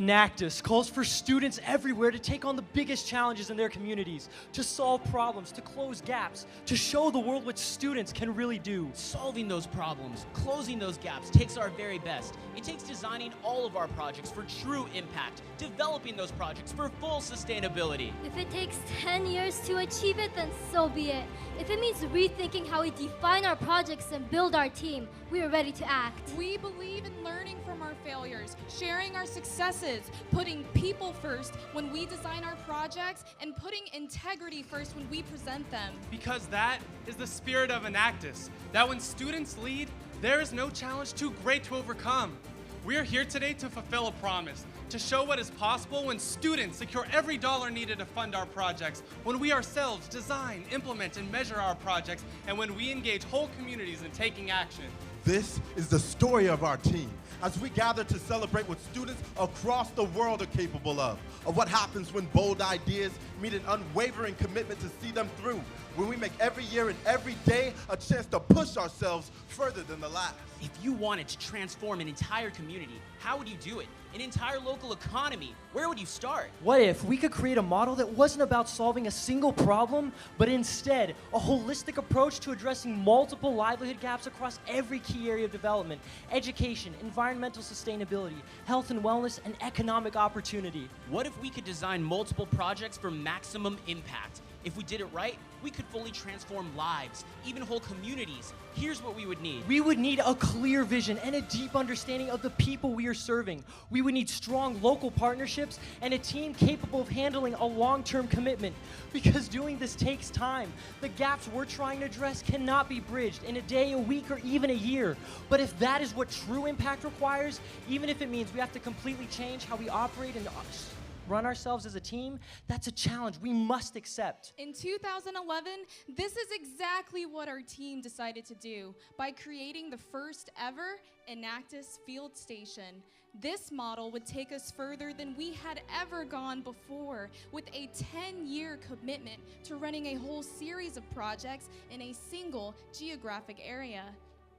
Enactus calls for students everywhere to take on the biggest challenges in their communities, to solve problems, to close gaps, to show the world what students can really do. Solving those problems, closing those gaps takes our very best. It takes designing all of our projects for true impact, developing those projects for full sustainability. If it takes 10 years to achieve it, then so be it. If it means rethinking how we define our projects and build our team, we are ready to act. We believe in learning from our failures, sharing our successes, putting people first when we design our projects, and putting integrity first when we present them. Because that is the spirit of Enactus, that when students lead, there is no challenge too great to overcome. We are here today to fulfill a promise, to show what is possible when students secure every dollar needed to fund our projects, when we ourselves design, implement, and measure our projects, and when we engage whole communities in taking action. This is the story of our team as we gather to celebrate what students across the world are capable of what happens when bold ideas meet an unwavering commitment to see them through, when we make every year and every day a chance to push ourselves further than the last. If you wanted to transform an entire community, how would you do it? An entire local economy, where would you start? What if we could create a model that wasn't about solving a single problem, but instead a holistic approach to addressing multiple livelihood gaps across every key area of development: education, environmental sustainability, health and wellness, and economic opportunity? What if we could design multiple projects for maximum impact? If we did it right, we could fully transform lives, even whole communities. Here's what we would need. We would need a clear vision and a deep understanding of the people we are serving. We would need strong local partnerships and a team capable of handling a long-term commitment. Because doing this takes time. The gaps we're trying to address cannot be bridged in a day, a week, or even a year. But if that is what true impact requires, even if it means we have to completely change how we operate and run ourselves as a team, that's a challenge we must accept. In 2011, this is exactly what our team decided to do by creating the first ever Enactus Field Station. This model would take us further than we had ever gone before, with a 10-year commitment to running a whole series of projects in a single geographic area.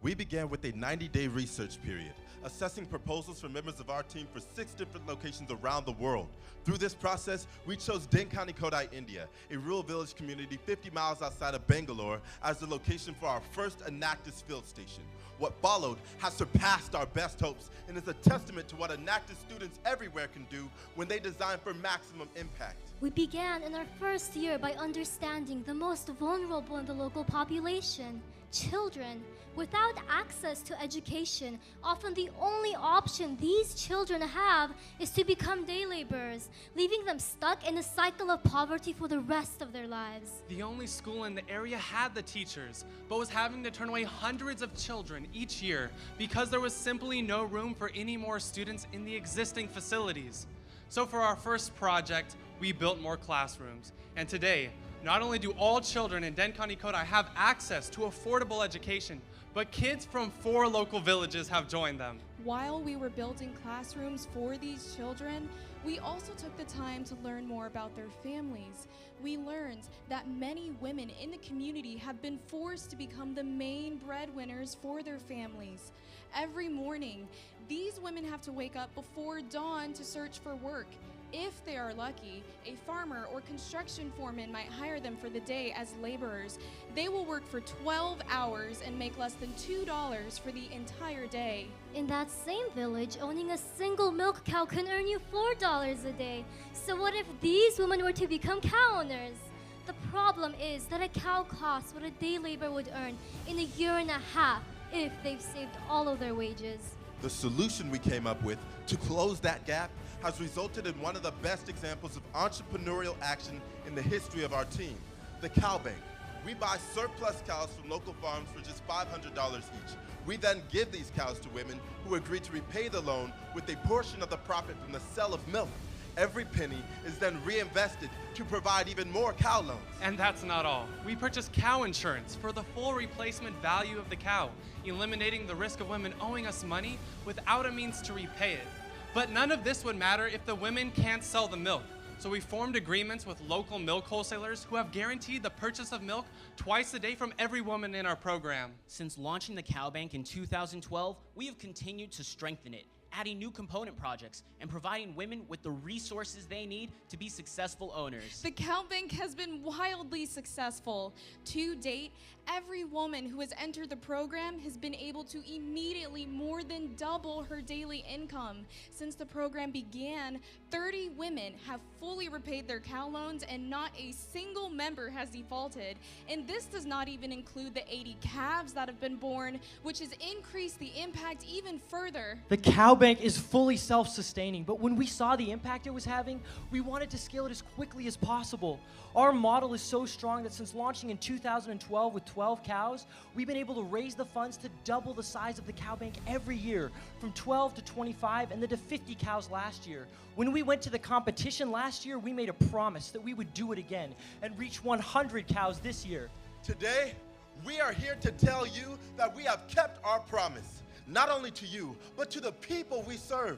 We began with a 90-day research period, assessing proposals from members of our team for 6 different locations around the world. Through this process, we chose Denkani Kodai, India, a rural village community 50 miles outside of Bangalore, as the location for our first Enactus Field Station. What followed has surpassed our best hopes and is a testament to what Enactus students everywhere can do when they design for maximum impact. We began in our first year by understanding the most vulnerable in the local population: children. Without access to education, often the only option these children have is to become day laborers, leaving them stuck in a cycle of poverty for the rest of their lives. The only school in the area had the teachers, but was having to turn away hundreds of children each year because there was simply no room for any more students in the existing facilities. So for our first project, we built more classrooms. And today, not only do all children in Denkani Kodai have access to affordable education, but kids from 4 local villages have joined them. While we were building classrooms for these children, we also took the time to learn more about their families. We learned that many women in the community have been forced to become the main breadwinners for their families. Every morning, these women have to wake up before dawn to search for work. If they are lucky, a farmer or construction foreman might hire them for the day as laborers. They will work for 12 hours and make less than $2 for the entire day. In that same village, owning a single milk cow can earn you $4 a day. So what if these women were to become cow owners? The problem is that a cow costs what a day laborer would earn in a year and a half if they've saved all of their wages. The solution we came up with to close that gap has resulted in one of the best examples of entrepreneurial action in the history of our team, the Cow Bank. We buy surplus cows from local farms for just $500 each. We then give these cows to women who agree to repay the loan with a portion of the profit from the sale of milk. Every penny is then reinvested to provide even more cow loans. And that's not all. We purchased cow insurance for the full replacement value of the cow, eliminating the risk of women owing us money without a means to repay it. But none of this would matter if the women can't sell the milk. So we formed agreements with local milk wholesalers who have guaranteed the purchase of milk twice a day from every woman in our program. Since launching the Cow Bank in 2012, we have continued to strengthen it. adding new component projects, and providing women with the resources they need to be successful owners. The Cow Bank has been wildly successful. To date, every woman who has entered the program has been able to immediately more than double her daily income. Since the program began, 30 women have fully repaid their cow loans and not a single member has defaulted. And this does not even include the 80 calves that have been born, which has increased the impact even further. The Cow Bank is fully self-sustaining, but when we saw the impact it was having, we wanted to scale it as quickly as possible. Our model is so strong that since launching in 2012 with 12 cows, we've been able to raise the funds to double the size of the Cow Bank every year, from 12 to 25 and then to 50 cows last year. When we went to the competition last year, we made a promise that we would do it again and reach 100 cows this year. Today, we are here to tell you that we have kept our promise, not only to you, but to the people we serve.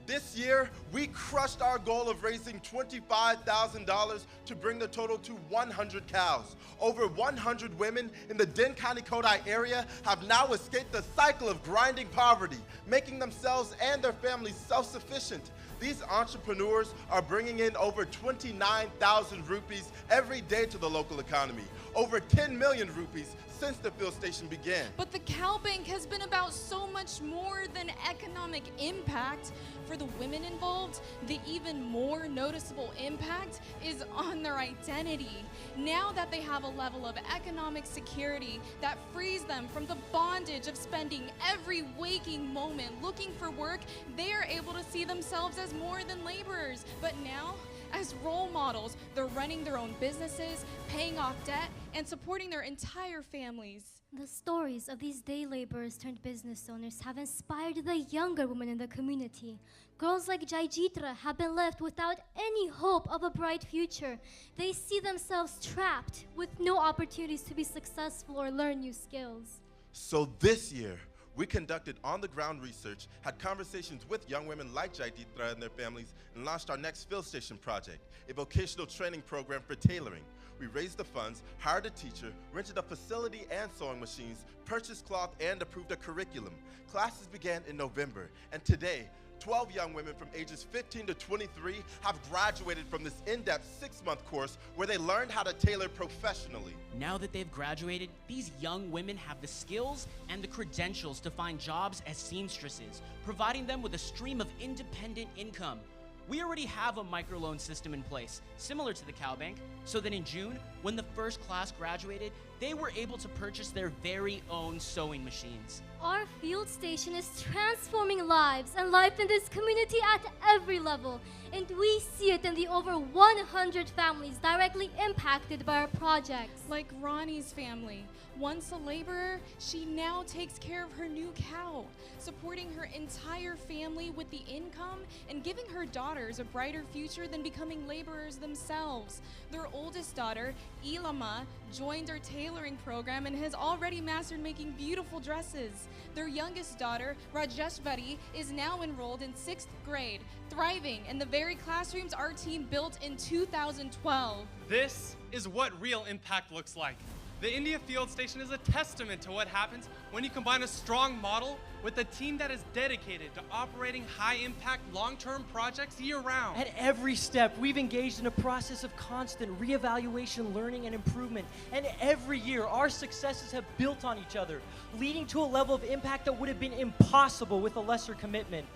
This year, we crushed our goal of raising $25,000 to bring the total to 100 cows. Over 100 women in the Dane County Kodai area have now escaped the cycle of grinding poverty, making themselves and their families self-sufficient. These entrepreneurs are bringing in over 29,000 rupees every day to the local economy, over 10 million rupees since the field station began. But the Cow Bank has been about so much more than economic impact. For the women involved, the even more noticeable impact is on their identity. Now that they have a level of economic security that frees them from the bondage of spending every waking moment looking for work, they are able to see themselves as more than laborers. But now, as role models, they're running their own businesses, paying off debt, and supporting their entire families. The stories of these day laborers turned business owners have inspired the younger women in the community. Girls like Jaijitra have been left without any hope of a bright future. They see themselves trapped with no opportunities to be successful or learn new skills. So this year, we conducted on-the-ground research, had conversations with young women like Jaiditra and their families, and launched our next field station project, a vocational training program for tailoring. We raised the funds, hired a teacher, rented a facility and sewing machines, purchased cloth, and approved a curriculum. Classes began in November, and today, 12 young women from ages 15 to 23 have graduated from this in-depth 6-month course where they learned how to tailor professionally. Now that they've graduated, these young women have the skills and the credentials to find jobs as seamstresses, providing them with a stream of independent income. We already have a microloan system in place, similar to the Cow Bank, so that in June, when the first class graduated, they were able to purchase their very own sewing machines. Our field station is transforming lives and life in this community at every level, and we see it in the over 100 families directly impacted by our projects. Like Ronnie's family. Once a laborer, she now takes care of her new cow, supporting her entire family with the income and giving her daughters a brighter future than becoming laborers themselves. Their oldest daughter, Ilama, joined our tailoring program and has already mastered making beautiful dresses. Their youngest daughter, Rajeshvari, is now enrolled in 6th grade, thriving in the very classrooms our team built in 2012. This is what real impact looks like. The India Field Station is a testament to what happens when you combine a strong model with a team that is dedicated to operating high-impact, long-term projects year-round. At every step, we've engaged in a process of constant reevaluation, learning, and improvement. And every year, our successes have built on each other, leading to a level of impact that would have been impossible with a lesser commitment.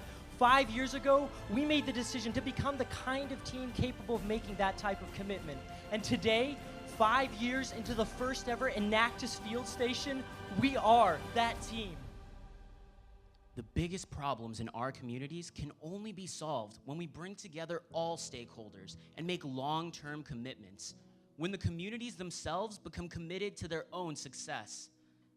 5 years ago, we made the decision to become the kind of team capable of making that type of commitment. And today, 5 years into the first ever Enactus field station, we are that team. The biggest problems in our communities can only be solved when we bring together all stakeholders and make long-term commitments, when the communities themselves become committed to their own success.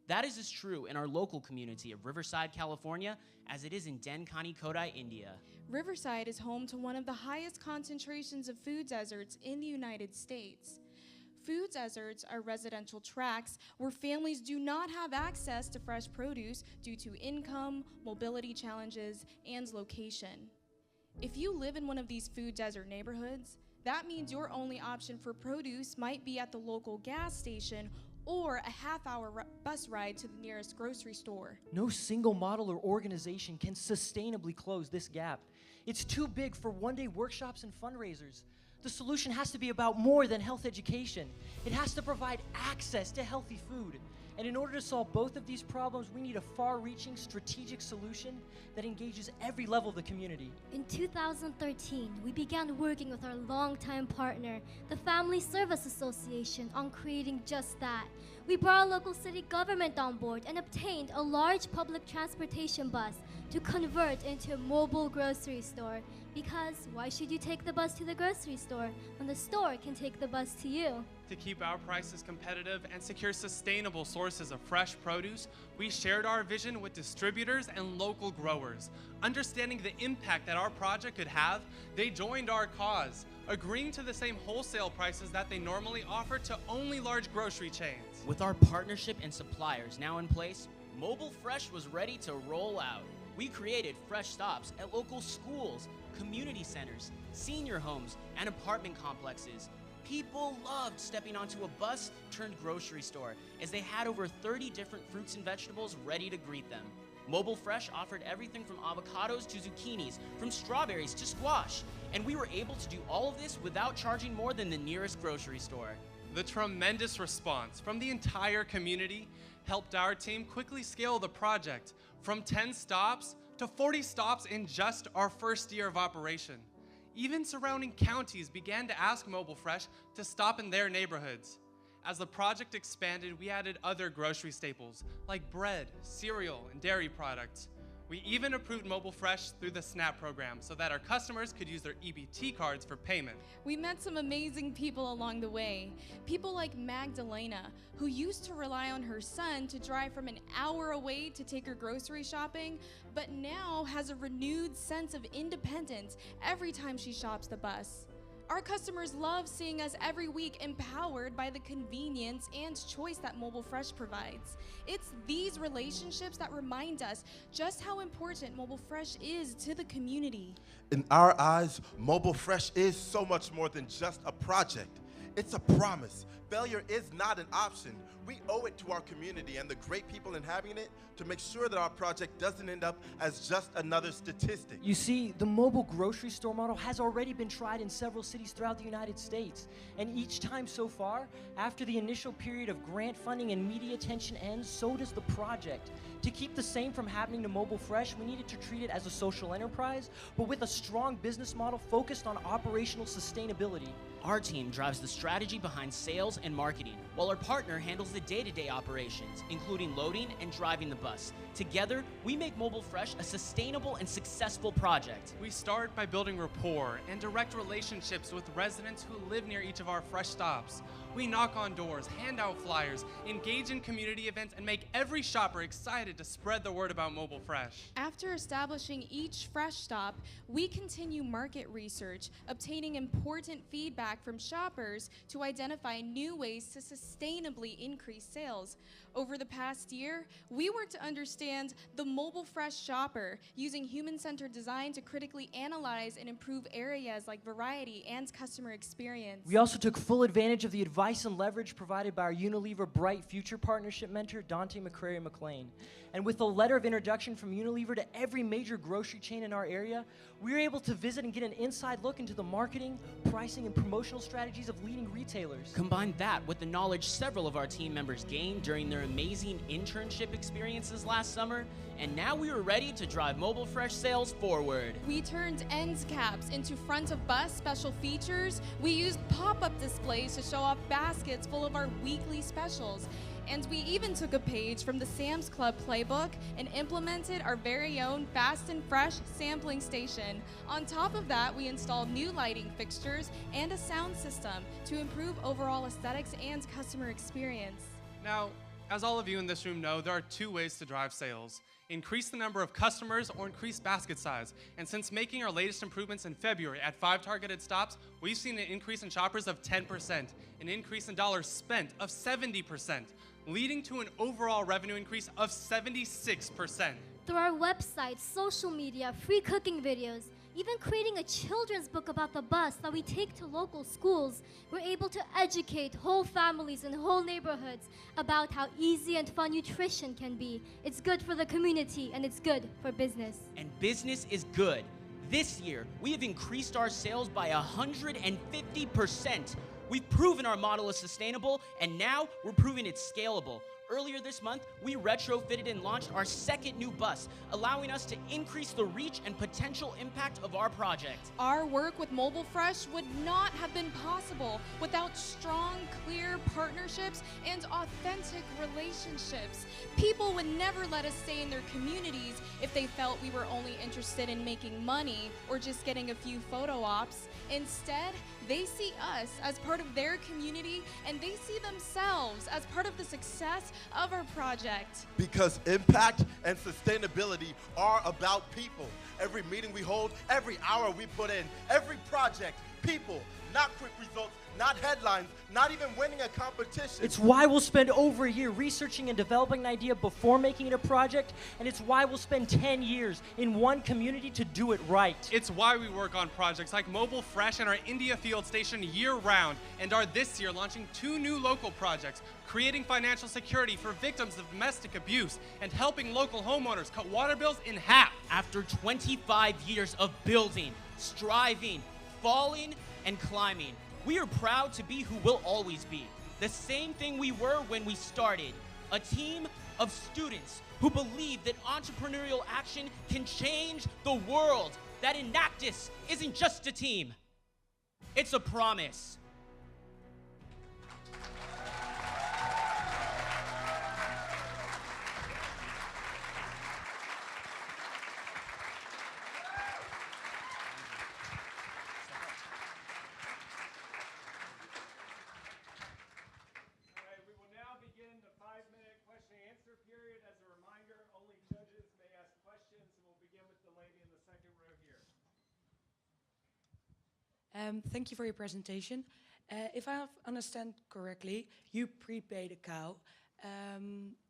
That is as true in our local community of Riverside, California, as it is in Dane County, Kodai, India. Riverside is home to one of the highest concentrations of food deserts in the United States. Food deserts are residential tracts where families do not have access to fresh produce due to income, mobility challenges, and location. If you live in one of these food desert neighborhoods, that means your only option for produce might be at the local gas station or a half-hour bus ride to the nearest grocery store. No single model or organization can sustainably close this gap. It's too big for one-day workshops and fundraisers. The solution has to be about more than health education. It has to provide access to healthy food. And in order to solve both of these problems, we need a far-reaching strategic solution that engages every level of the community. In 2013, we began working with our longtime partner, the Family Service Association, on creating just that. We brought our local city government on board and obtained a large public transportation bus to convert into a mobile grocery store. Because why should you take the bus to the grocery store when the store can take the bus to you? To keep our prices competitive and secure sustainable sources of fresh produce, we shared our vision with distributors and local growers. Understanding the impact that our project could have, they joined our cause, agreeing to the same wholesale prices that they normally offer to only large grocery chains. With our partnership and suppliers now in place, Mobile Fresh was ready to roll out. We created fresh stops at local schools, community centers, senior homes, and apartment complexes. People loved stepping onto a bus turned grocery store as they had over 30 different fruits and vegetables ready to greet them. Mobile Fresh offered everything from avocados to zucchinis, from strawberries to squash, and we were able to do all of this without charging more than the nearest grocery store. The tremendous response from the entire community helped our team quickly scale the project from 10 stops to 40 stops in just our first year of operation. Even surrounding counties began to ask Mobile Fresh to stop in their neighborhoods. As the project expanded, we added other grocery staples like bread, cereal, and dairy products. We even approved Mobile Fresh through the SNAP program so that our customers could use their EBT cards for payment. We met some amazing people along the way. People like Magdalena, who used to rely on her son to drive from an hour away to take her grocery shopping, but now has a renewed sense of independence every time she shops the bus. Our customers love seeing us every week empowered by the convenience and choice that Mobile Fresh provides. It's these relationships that remind us just how important Mobile Fresh is to the community. In our eyes, Mobile Fresh is so much more than just a project. It's a promise. Failure is not an option. We owe it to our community and the great people inhabiting it to make sure that our project doesn't end up as just another statistic. You see, the mobile grocery store model has already been tried in several cities throughout the United States. And each time so far, after the initial period of grant funding and media attention ends, so does the project. To keep the same from happening to Mobile Fresh, we needed to treat it as a social enterprise, but with a strong business model focused on operational sustainability. Our team drives the strategy behind sales and marketing, while our partner handles the day-to-day operations, including loading and driving the bus. Together, we make Mobile Fresh a sustainable and successful project. We start by building rapport and direct relationships with residents who live near each of our fresh stops. We knock on doors, hand out flyers, engage in community events, and make every shopper excited to spread the word about Mobile Fresh. After establishing each fresh stop, we continue market research, obtaining important feedback from shoppers to identify new ways to sustainably increase sales. Over the past year, we worked to understand the Mobile Fresh shopper, using human-centered design to critically analyze and improve areas like variety and customer experience. We also took full advantage of the advice and leverage provided by our Unilever Bright Future Partnership mentor, Dante McCrary-McLean. And with a letter of introduction from Unilever to every major grocery chain in our area, we were able to visit and get an inside look into the marketing, pricing, and promotional strategies of leading retailers. Combine that with the knowledge several of our team members gained during their amazing internship experiences last summer, and now we were ready to drive Mobile Fresh sales forward. We turned end caps into front of bus special features. We used pop-up displays to show off baskets full of our weekly specials. And we even took a page from the Sam's Club playbook and implemented our very own Fast and Fresh sampling station. On top of that, we installed new lighting fixtures and a sound system to improve overall aesthetics and customer experience. Now, as all of you in this room know, there are two ways to drive sales: increase the number of customers or increase basket size. And since making our latest improvements in February at 5 targeted stops, we've seen an increase in shoppers of 10%, an increase in dollars spent of 70%, leading to an overall revenue increase of 76%. Through our website, social media, free cooking videos, Even creating a children's book about the bus that we take to local schools, we're able to educate whole families and whole neighborhoods about how easy and fun nutrition can be. It's good for the community and it's good for business. And business is good. This year, we have increased our sales by 150%. We've proven our model is sustainable, and now we're proving it's scalable. Earlier this month, we retrofitted and launched our second new bus, allowing us to increase the reach and potential impact of our project. Our work with Mobile Fresh would not have been possible without strong, clear partnerships and authentic relationships. People would never let us stay in their communities if they felt we were only interested in making money or just getting a few photo ops. Instead, they see us as part of their community, and they see themselves as part of the success of our project. Because impact and sustainability are about people. Every meeting we hold, every hour we put in, every project, people, not quick results, not headlines, not even winning a competition. It's why we'll spend over a year researching and developing an idea before making it a project, and it's why we'll spend 10 years in one community to do it right. It's why we work on projects like Mobile Fresh and our India Field Station year-round, and are this year launching 2 new local projects, creating financial security for victims of domestic abuse and helping local homeowners cut water bills in half. After 25 years of building, striving, falling, and climbing, we are proud to be who we'll always be. The same thing we were when we started. A team of students who believe that entrepreneurial action can change the world. That Enactus isn't just a team. It's a promise. Period. As a reminder, only judges may ask questions, and we'll begin with the lady in the second row here. Thank you for your presentation. If I understand correctly, you prepaid a cow.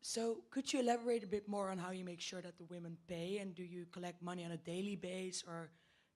So could you elaborate a bit more on how you make sure that the women pay, and do you collect money on a daily basis, or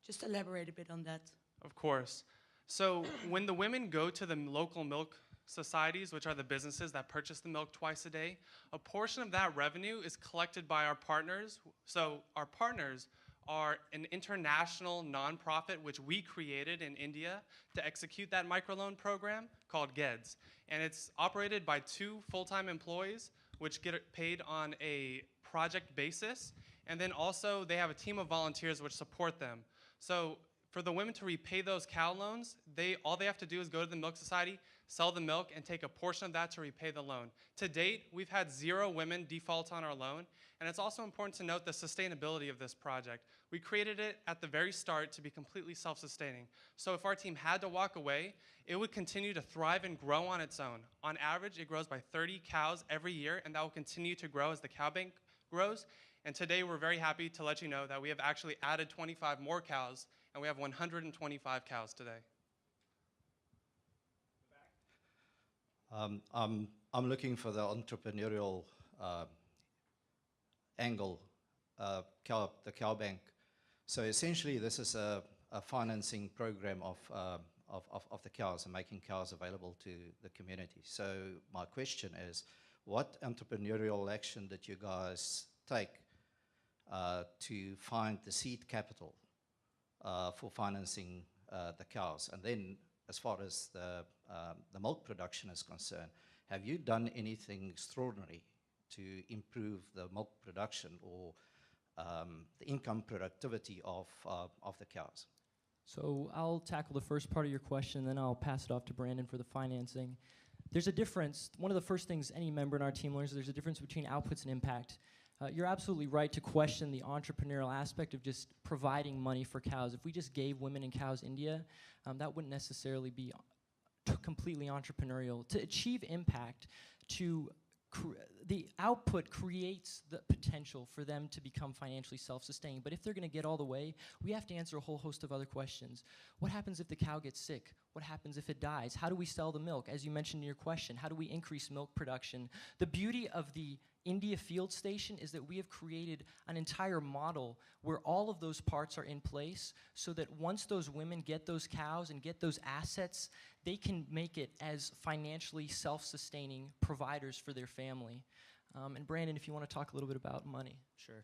just elaborate a bit on that? Of course. So when the women go to the local milk societies, which are the businesses that purchase the milk twice a day, a portion of that revenue is collected by our partners. So our partners are an international nonprofit which we created in India to execute that microloan program called GEDS. And it's operated by 2 full-time employees which get paid on a project basis. And then also they have a team of volunteers which support them. So for the women to repay those cow loans, all they have to do is go to the milk society, sell the milk, and take a portion of that to repay the loan. To date, we've had 0 women default on our loan, and it's also important to note the sustainability of this project. We created it at the very start to be completely self-sustaining. So if our team had to walk away, it would continue to thrive and grow on its own. On average, it grows by 30 cows every year, and that will continue to grow as the cow bank grows. And today, we're very happy to let you know that we have actually added 25 more cows, and we have 125 cows today. I'm looking for the entrepreneurial angle, the cow bank. So essentially, this is a financing program of the cows and making cows available to the community. So my question is, what entrepreneurial action did you guys take to find the seed capital for financing the cows? And then, as far as the milk production is concerned, have you done anything extraordinary to improve the milk production or the income productivity of the cows? So I'll tackle the first part of your question, then I'll pass it off to Brandon for the financing. There's a difference. One of the first things any member in our team learns is there's a difference between outputs and impact. You're absolutely right to question the entrepreneurial aspect of just providing money for cows. If we just gave Women and Cows India, that wouldn't necessarily be completely entrepreneurial. To achieve impact, the output creates the potential for them to become financially self-sustaining. But if they're going to get all the way, we have to answer a whole host of other questions. What happens if the cow gets sick? What happens if it dies? How do we sell the milk? As you mentioned in your question, how do we increase milk production? The beauty of the India Field Station is that we have created an entire model where all of those parts are in place so that once those women get those cows and get those assets, they can make it as financially self-sustaining providers for their family. And Brandon, if you want to talk a little bit about money. Sure.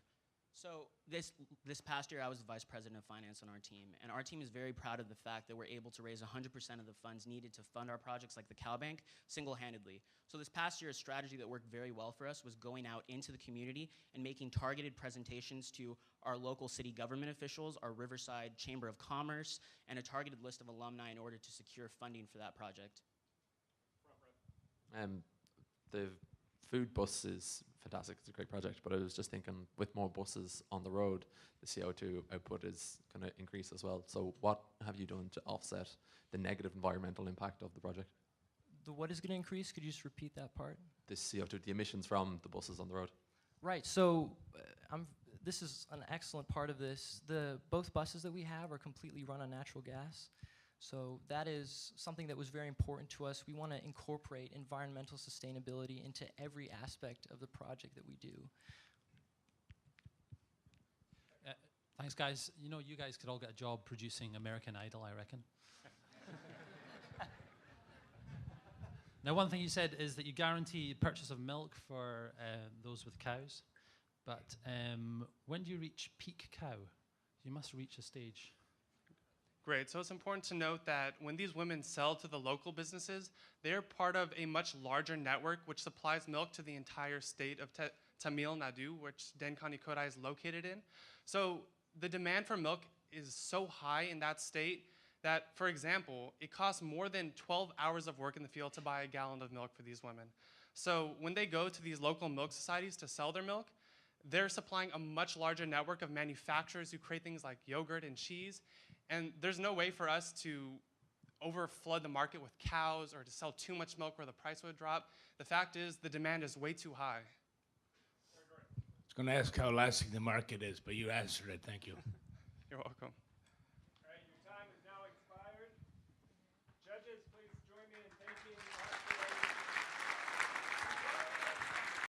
So this past year, I was the vice president of finance on our team, and our team is very proud of the fact that we're able to raise 100% of the funds needed to fund our projects like the Cow Bank single-handedly. So this past year, a strategy that worked very well for us was going out into the community and making targeted presentations to our local city government officials, our Riverside Chamber of Commerce, and a targeted list of alumni in order to secure funding for that project. The food bus is fantastic. It's a great project, but I was just thinking with more buses on the road, the CO2 output is going to increase as well. So what have you done to offset the negative environmental impact of the project? The what is going to increase? Could you just repeat that part? The CO2, the emissions from the buses on the road. Right, so this is an excellent part of this. Both buses that we have are completely run on natural gas. So that is something that was very important to us. We want to incorporate environmental sustainability into every aspect of the project that we do. Thanks, guys. You know, you guys could all get a job producing American Idol, I reckon. Now, one thing you said is that you guarantee purchase of milk for those with cows. But when do you reach peak cow? You must reach a stage. Great. So it's important to note that when these women sell to the local businesses, they're part of a much larger network which supplies milk to the entire state of Tamil Nadu, which Denkani Kodai is located in. So the demand for milk is so high in that state that, for example, it costs more than 12 hours of work in the field to buy a gallon of milk for these women. So when they go to these local milk societies to sell their milk, they're supplying a much larger network of manufacturers who create things like yogurt and cheese. And there's no way for us to overflood the market with cows or to sell too much milk where the price would drop. The fact is, the demand is way too high. I was going to ask how elastic the market is, but you answered it. Thank you. You're welcome.